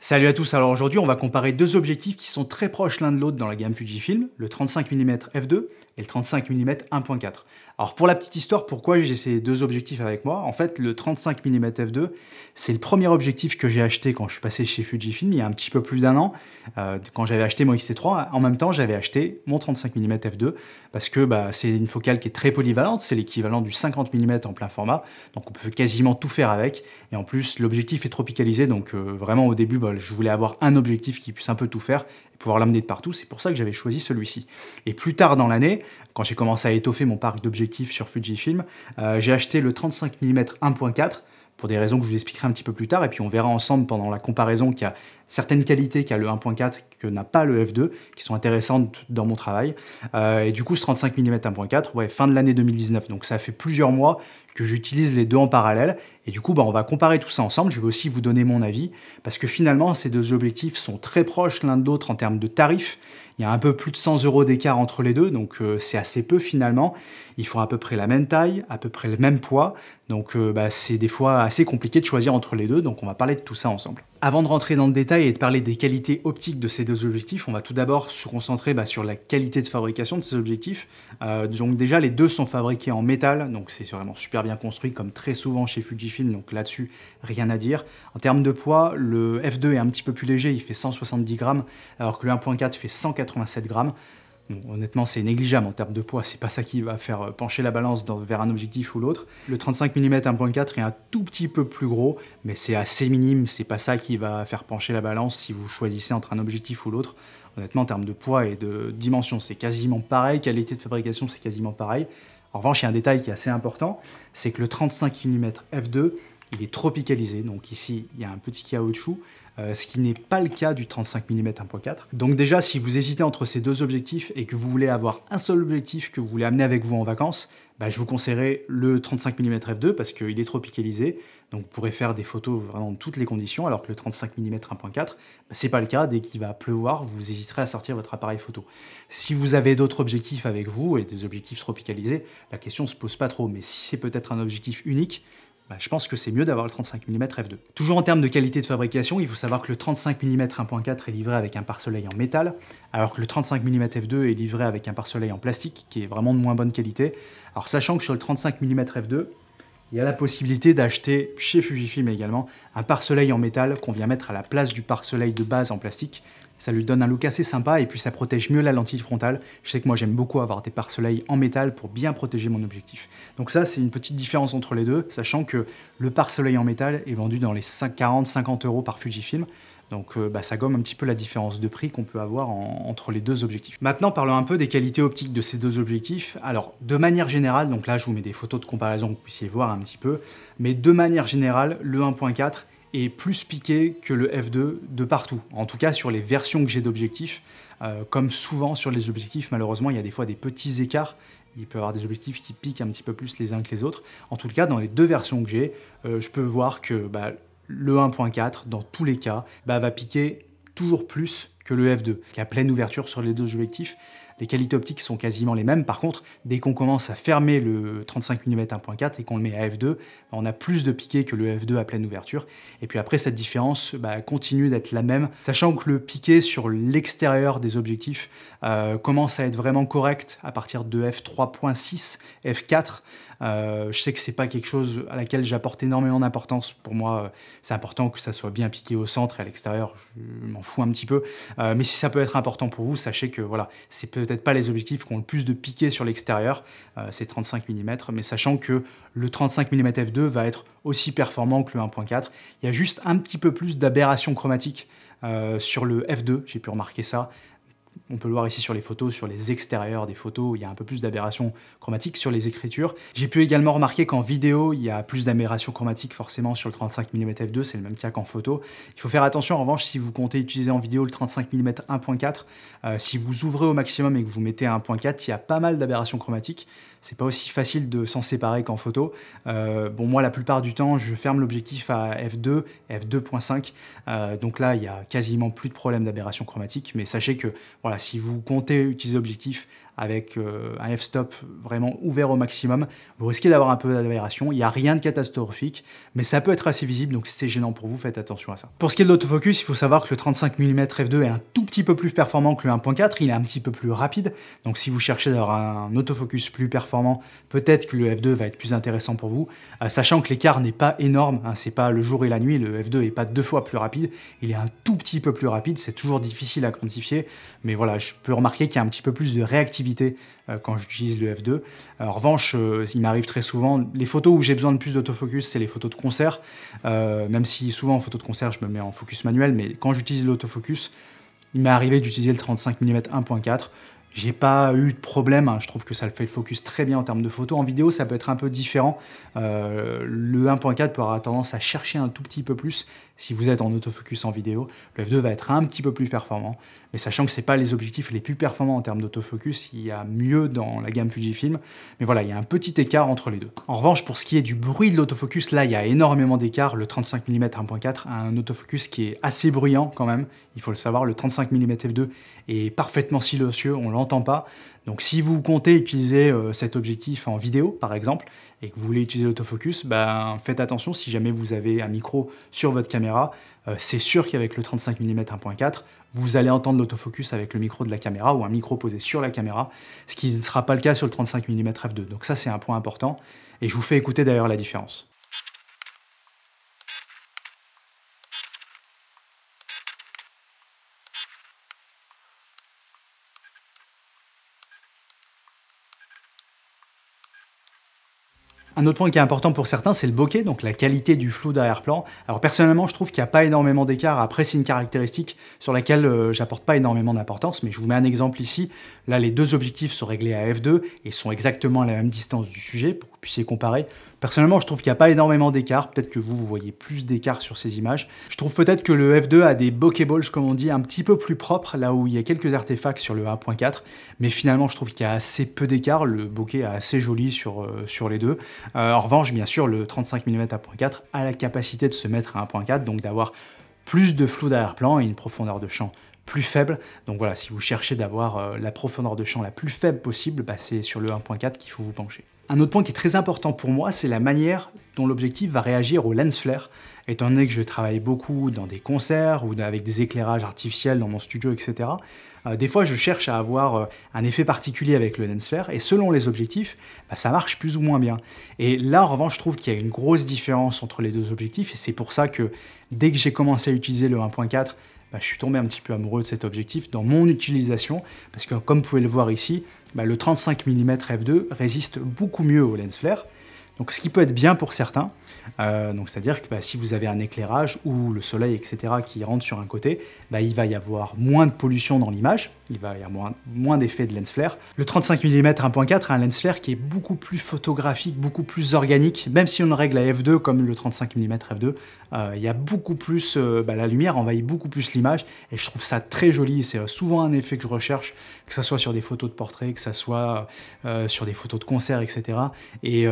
Salut à tous, alors aujourd'hui on va comparer deux objectifs qui sont très proches l'un de l'autre dans la gamme Fujifilm, le 35 mm f2 et le 35 mm 1.4. Alors pour la petite histoire, pourquoi j'ai ces deux objectifs avec moi? En fait, le 35 mm f2, c'est le premier objectif que j'ai acheté quand je suis passé chez Fujifilm il y a un petit peu plus d'un an, quand j'avais acheté mon X-T3. En même temps, j'avais acheté mon 35 mm f2 parce que c'est une focale qui est très polyvalente, c'est l'équivalent du 50 mm en plein format, donc on peut quasiment tout faire avec. Et en plus, l'objectif est tropicalisé, donc vraiment au début, je voulais avoir un objectif qui puisse un peu tout faire et pouvoir l'amener de partout. C'est pour ça que j'avais choisi celui-ci. Et plus tard dans l'année, quand j'ai commencé à étoffer mon parc d'objectifs sur Fujifilm, j'ai acheté le 35 mm 1.4 pour des raisons que je vous expliquerai un petit peu plus tard. Et puis on verra ensemble pendant la comparaison qu'il y a certaines qualités qu'a le 1.4 que n'a pas le f2, qui sont intéressantes dans mon travail. Et du coup, ce 35 mm 1.4, ouais, fin de l'année 2019. Donc ça fait plusieurs mois que j'utilise les deux en parallèle. Et du coup, on va comparer tout ça ensemble. Je vais aussi vous donner mon avis, parce que finalement, ces deux objectifs sont très proches l'un de l'autre en termes de tarifs. Il y a un peu plus de 100 € d'écart entre les deux, donc c'est assez peu finalement. Ils font à peu près la même taille, à peu près le même poids, donc c'est des fois assez compliqué de choisir entre les deux, donc on va parler de tout ça ensemble. Avant de rentrer dans le détail et de parler des qualités optiques de ces deux objectifs, on va tout d'abord se concentrer sur la qualité de fabrication de ces objectifs. Donc déjà, les deux sont fabriqués en métal, donc c'est vraiment super bien construit, comme très souvent chez Fujifilm, donc là-dessus, rien à dire. En termes de poids, le f2 est un petit peu plus léger, il fait 170 grammes, alors que le 1.4 fait 187 grammes. Bon, honnêtement, c'est négligeable en termes de poids, c'est pas ça qui va faire pencher la balance vers un objectif ou l'autre. Le 35 mm 1.4 est un tout petit peu plus gros, mais c'est assez minime, c'est pas ça qui va faire pencher la balance si vous choisissez entre un objectif ou l'autre. Honnêtement, en termes de poids et de dimension, c'est quasiment pareil, qualité de fabrication, c'est quasiment pareil. En revanche, il y a un détail qui est assez important, c'est que le 35 mm f2, il est tropicalisé, donc ici il y a un petit caoutchouc, ce qui n'est pas le cas du 35 mm 1.4. Donc déjà, si vous hésitez entre ces deux objectifs et que vous voulez avoir un seul objectif que vous voulez amener avec vous en vacances, je vous conseillerais le 35 mm f2 parce qu'il est tropicalisé, donc vous pourrez faire des photos vraiment de toutes les conditions, alors que le 35 mm 1.4, c'est pas le cas. Dès qu'il va pleuvoir, vous hésiterez à sortir votre appareil photo. Si vous avez d'autres objectifs avec vous et des objectifs tropicalisés, la question se pose pas trop, mais si c'est peut-être un objectif unique, je pense que c'est mieux d'avoir le 35 mm f2. Toujours en termes de qualité de fabrication, il faut savoir que le 35 mm 1.4 est livré avec un pare-soleil en métal, alors que le 35 mm f2 est livré avec un pare-soleil en plastique, qui est vraiment de moins bonne qualité. Alors sachant que sur le 35 mm f2, il y a la possibilité d'acheter chez Fujifilm également un pare-soleil en métal qu'on vient mettre à la place du pare-soleil de base en plastique. Ça lui donne un look assez sympa et puis ça protège mieux la lentille frontale. Je sais que moi j'aime beaucoup avoir des pare-soleils en métal pour bien protéger mon objectif. Donc ça, c'est une petite différence entre les deux, sachant que le pare-soleil en métal est vendu dans les 40-50 € par Fujifilm. Donc ça gomme un petit peu la différence de prix qu'on peut avoir entre les deux objectifs. Maintenant, parlons un peu des qualités optiques de ces deux objectifs. Alors, de manière générale, donc là je vous mets des photos de comparaison que vous puissiez voir un petit peu, mais de manière générale, le 1.4 est plus piqué que le f2 de partout. En tout cas, sur les versions que j'ai d'objectifs, comme souvent sur les objectifs, malheureusement, il y a des fois des petits écarts. Il peut y avoir des objectifs qui piquent un petit peu plus les uns que les autres. En tout cas, dans les deux versions que j'ai, je peux voir que le 1.4, dans tous les cas, va piquer toujours plus que le f2, qui a pleine ouverture sur les deux objectifs. Les qualités optiques sont quasiment les mêmes. Par contre, dès qu'on commence à fermer le 35 mm 1.4 et qu'on le met à f2, on a plus de piqué que le f2 à pleine ouverture. Et puis après, cette différence continue d'être la même, sachant que le piqué sur l'extérieur des objectifs commence à être vraiment correct à partir de f3.6, f4. Je sais que c'est pas quelque chose à laquelle j'apporte énormément d'importance. Pour moi, c'est important que ça soit bien piqué au centre et à l'extérieur, je m'en fous un petit peu. Mais si ça peut être important pour vous, sachez que voilà, c'est peut-être pas les objectifs qui ont le plus de piqué sur l'extérieur, c'est 35 mm, mais sachant que le 35 mm f2 va être aussi performant que le 1.4. Il y a juste un petit peu plus d'aberration chromatique sur le f2, j'ai pu remarquer ça. On peut le voir ici sur les photos, sur les extérieurs des photos, il y a un peu plus d'aberration chromatique sur les écritures. J'ai pu également remarquer qu'en vidéo, il y a plus d'aberration chromatique forcément sur le 35 mm f2, c'est le même cas qu'en photo. Il faut faire attention en revanche si vous comptez utiliser en vidéo le 35 mm 1.4, si vous ouvrez au maximum et que vous mettez à 1.4, il y a pas mal d'aberration chromatique. C'est pas aussi facile de s'en séparer qu'en photo. Bon, moi, la plupart du temps, je ferme l'objectif à f2, f2.5. Donc là, il y a quasiment plus de problème d'aberration chromatique. Mais sachez que voilà, si vous comptez utiliser l'objectif avec un f-stop vraiment ouvert au maximum, vous risquez d'avoir un peu d'aberration. Il n'y a rien de catastrophique, mais ça peut être assez visible, donc si c'est gênant pour vous, faites attention à ça. Pour ce qui est de l'autofocus, il faut savoir que le 35 mm f2 est un tout petit peu plus performant que le 1.4, il est un petit peu plus rapide, donc si vous cherchez d'avoir un autofocus plus performant, peut-être que le f2 va être plus intéressant pour vous, sachant que l'écart n'est pas énorme, hein, c'est pas le jour et la nuit, le f2 n'est pas 2 fois plus rapide, il est un tout petit peu plus rapide, c'est toujours difficile à quantifier, mais voilà, je peux remarquer qu'il y a un petit peu plus de réactivité quand j'utilise le f2. En revanche, il m'arrive très souvent, les photos où j'ai besoin de plus d'autofocus, c'est les photos de concert, même si souvent en photo de concert, je me mets en focus manuel, mais quand j'utilise l'autofocus, il m'est arrivé d'utiliser le 35 mm 1.4. J'ai pas eu de problème, hein. Je trouve que ça le fait le focus très bien en termes de photos. En vidéo, ça peut être un peu différent. Le 1.4 peut avoir tendance à chercher un tout petit peu plus si vous êtes en autofocus en vidéo. Le f2 va être un petit peu plus performant, mais sachant que ce n'est pas les objectifs les plus performants en termes d'autofocus, il y a mieux dans la gamme Fujifilm, mais voilà, il y a un petit écart entre les deux. En revanche, pour ce qui est du bruit de l'autofocus, là, il y a énormément d'écart. Le 35 mm 1.4 a un autofocus qui est assez bruyant quand même, il faut le savoir. Le 35 mm f2 est parfaitement silencieux, on l'entend pas. Donc si vous comptez utiliser cet objectif en vidéo, par exemple, et que vous voulez utiliser l'autofocus, ben, faites attention si jamais vous avez un micro sur votre caméra. C'est sûr qu'avec le 35 mm 1.4, vous allez entendre l'autofocus avec le micro de la caméra ou un micro posé sur la caméra, ce qui ne sera pas le cas sur le 35 mm f2. Donc ça, c'est un point important, et je vous fais écouter d'ailleurs la différence. Un autre point qui est important pour certains, c'est le bokeh, donc la qualité du flou d'arrière-plan. Alors personnellement, je trouve qu'il n'y a pas énormément d'écart. Après, c'est une caractéristique sur laquelle j'apporte pas énormément d'importance, mais je vous mets un exemple ici. Là, les deux objectifs sont réglés à f2 et sont exactement à la même distance du sujet pour que vous puissiez comparer. Personnellement, je trouve qu'il n'y a pas énormément d'écart. Peut-être que vous voyez plus d'écart sur ces images. Je trouve peut-être que le f2 a des bokeh balls, comme on dit, un petit peu plus propres, là où il y a quelques artefacts sur le 1.4. Mais finalement, je trouve qu'il y a assez peu d'écart. Le bokeh est assez joli sur les deux. En revanche, bien sûr, le 35 mm 1.4 a la capacité de se mettre à 1.4, donc d'avoir plus de flou d'arrière-plan et une profondeur de champ plus faible. Donc voilà, si vous cherchez d'avoir la profondeur de champ la plus faible possible, bah, c'est sur le 1.4 qu'il faut vous pencher. Un autre point qui est très important pour moi, c'est la manière dont l'objectif va réagir au lens flare. Étant donné que je travaille beaucoup dans des concerts ou avec des éclairages artificiels dans mon studio, etc., des fois je cherche à avoir un effet particulier avec le lens flare, et selon les objectifs, bah, ça marche plus ou moins bien. Et là, en revanche, je trouve qu'il y a une grosse différence entre les deux objectifs, et c'est pour ça que dès que j'ai commencé à utiliser le 1.4, bah, je suis tombé un petit peu amoureux de cet objectif dans mon utilisation, parce que comme vous pouvez le voir ici, bah, le 35 mm f2 résiste beaucoup mieux au lens flare, donc ce qui peut être bien pour certains, donc c'est-à-dire que bah, si vous avez un éclairage ou le soleil, etc., qui rentre sur un côté, bah, il va y avoir moins de pollution dans l'image, il va y avoir moins d'effet de lens flare. Le 35 mm 1.4 a un lens flare qui est beaucoup plus photographique, beaucoup plus organique, même si on le règle à f2 comme le 35 mm f2, il y a beaucoup plus, la lumière envahit beaucoup plus l'image, et je trouve ça très joli. C'est souvent un effet que je recherche, que ce soit sur des photos de portrait, que ce soit sur des photos de concert, etc. Et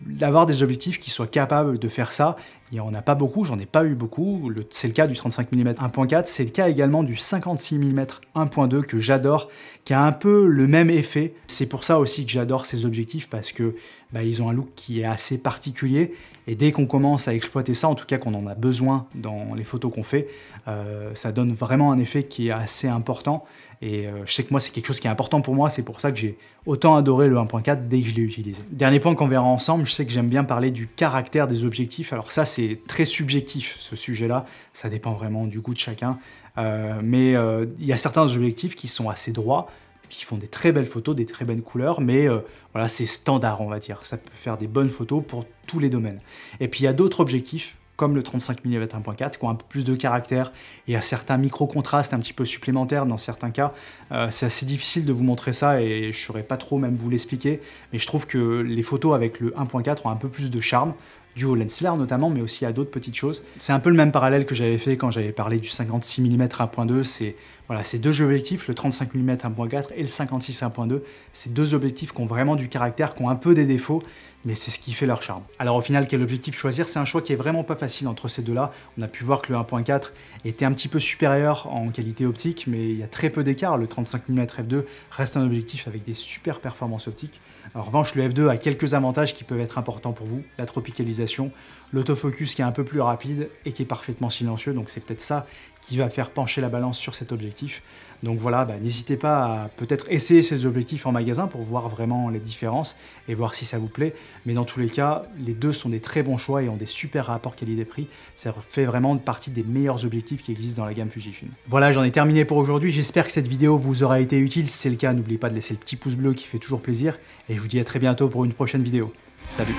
d'avoir des objectifs qui soient capables de faire ça, il n'y en a pas beaucoup, j'en ai pas eu beaucoup. C'est le cas du 35 mm 1.4, c'est le cas également du 56 mm 1.2 que j'adore, qui a un peu le même effet. C'est pour ça aussi que j'adore ces objectifs, parce que bah, ils ont un look qui est assez particulier, et dès qu'on commence à exploiter ça, en tout cas qu'on en a besoin dans les photos qu'on fait, ça donne vraiment un effet qui est assez important. Et je sais que moi, c'est quelque chose qui est important pour moi, c'est pour ça que j'ai autant adoré le 1.4 dès que je l'ai utilisé. Dernier point qu'on verra ensemble, je sais que j'aime bien parler du caractère des objectifs. Alors ça, c'est très subjectif, ce sujet-là, ça dépend vraiment du goût de chacun. Mais il y a certains objectifs qui sont assez droits, qui font des très belles photos, des très belles couleurs, mais voilà, c'est standard, on va dire. Ça peut faire des bonnes photos pour tous les domaines. Et puis il y a d'autres objectifs, comme le 35 mm 1.4, qui ont un peu plus de caractère. Il y a certains micro-contrastes un petit peu supplémentaires dans certains cas. C'est assez difficile de vous montrer ça, et je ne saurais pas trop même vous l'expliquer, mais je trouve que les photos avec le 1.4 ont un peu plus de charme, dû au lens flare notamment, mais aussi à d'autres petites choses. C'est un peu le même parallèle que j'avais fait quand j'avais parlé du 56 mm 1.2, c'est Voilà, ces deux objectifs, le 35 mm 1.4 et le 56 1.2, c'est deux objectifs qui ont vraiment du caractère, qui ont un peu des défauts, mais c'est ce qui fait leur charme. Alors au final, quel objectif choisir? C'est un choix qui est vraiment pas facile entre ces deux-là. On a pu voir que le 1.4 était un petit peu supérieur en qualité optique, mais il y a très peu d'écart. Le 35 mm f2 reste un objectif avec des super performances optiques. En revanche, le f2 a quelques avantages qui peuvent être importants pour vous. La tropicalisation, l'autofocus qui est un peu plus rapide et qui est parfaitement silencieux, donc c'est peut-être ça qui va faire pencher la balance sur cet objectif. Donc voilà, n'hésitez pas à peut-être essayer ces objectifs en magasin pour voir vraiment les différences et voir si ça vous plaît. Mais dans tous les cas, les deux sont des très bons choix et ont des super rapports qualité-prix. Ça fait vraiment partie des meilleurs objectifs qui existent dans la gamme Fujifilm. Voilà, j'en ai terminé pour aujourd'hui. J'espère que cette vidéo vous aura été utile. Si c'est le cas, n'oubliez pas de laisser le petit pouce bleu qui fait toujours plaisir. Et je vous dis à très bientôt pour une prochaine vidéo. Salut!